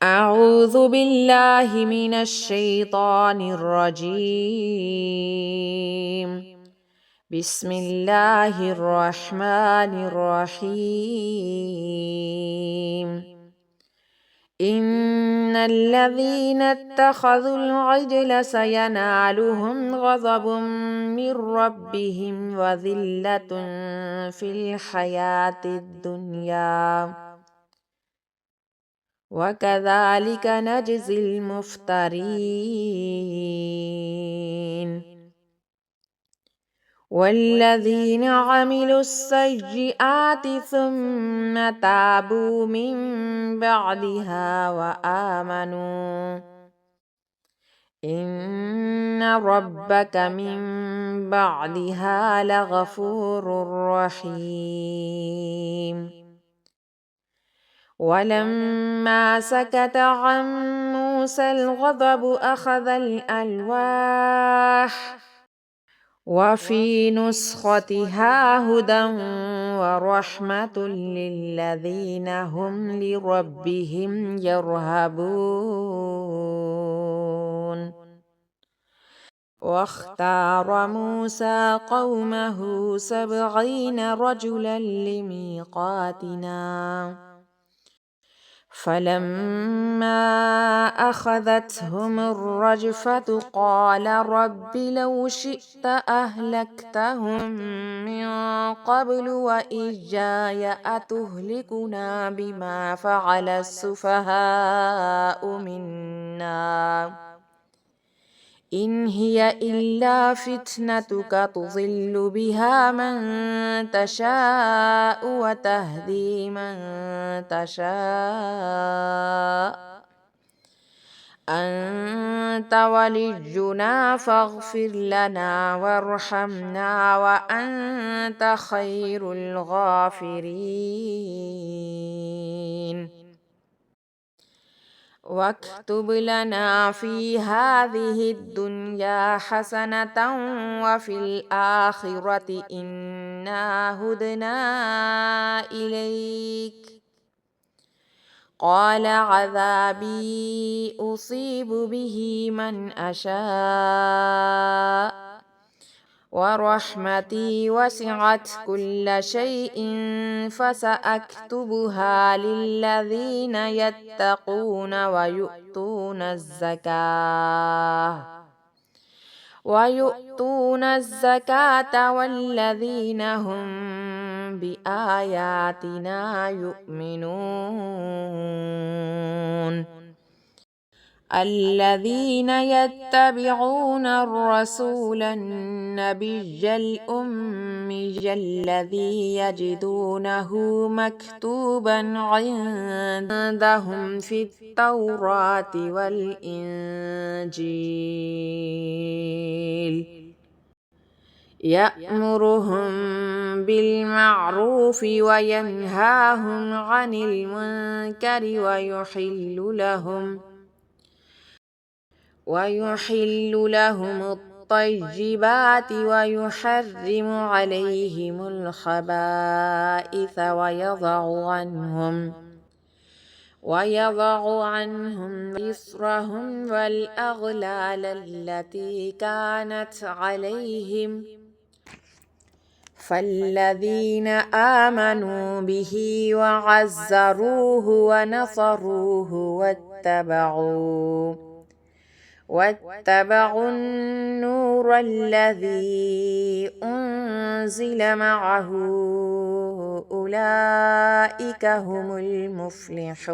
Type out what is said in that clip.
أعوذ بالله من الشيطان الرجيم. بسم الله الرحمن الرحيم. إن الذين اتخذوا العجل سينالهم غضب من ربهم وذلة في الحياة الدنيا وكذلك نجزي المفترين. والذين عملوا السيئات ثم تابوا من بعدها وآمنوا إن ربك من بعدها لغفور رحيم. ولما سكت عن موسى الغضب أخذ الألواح وفي نسختها هدى ورحمة للذين هم لربهم يرهبون. واختار موسى قومه 70 رجلا لميقاتنا فلما أخذتهم الرجفة قال رب لو شئت أهلكتهم من قبل وإياي أتهلكنا بما فعل السفهاء منا إن هي إلا فتنتك تضل بها من تشاء وتهدي من تشاء أنت ولينا فاغفر لنا وارحمنا وأنت خير الغافرين. واكتب لنا في هذه الدنيا حسنة وفي الآخرة إنا هدنا إليك قال عذابي أصيب به من أشاء ورحمتي وسعت كل شيء فسأكتبها للذين يتقون ويؤتون الزكاة والذين هم بآياتنا يؤمنون. الذين يتبعون الرسول النبي الأمي الذي يجدونه مكتوبا عندهم في التوراة والإنجيل يأمرهم بالمعروف وينهاهم عن المنكر ويحل لهم الطيبات ويحرم عليهم الخبائث ويضع عنهم إصرهم والأغلال التي كانت عليهم فالذين آمنوا به وعزروه ونصروه واتبعوا النور الذي أنزل معه أولئك هم المفلحون.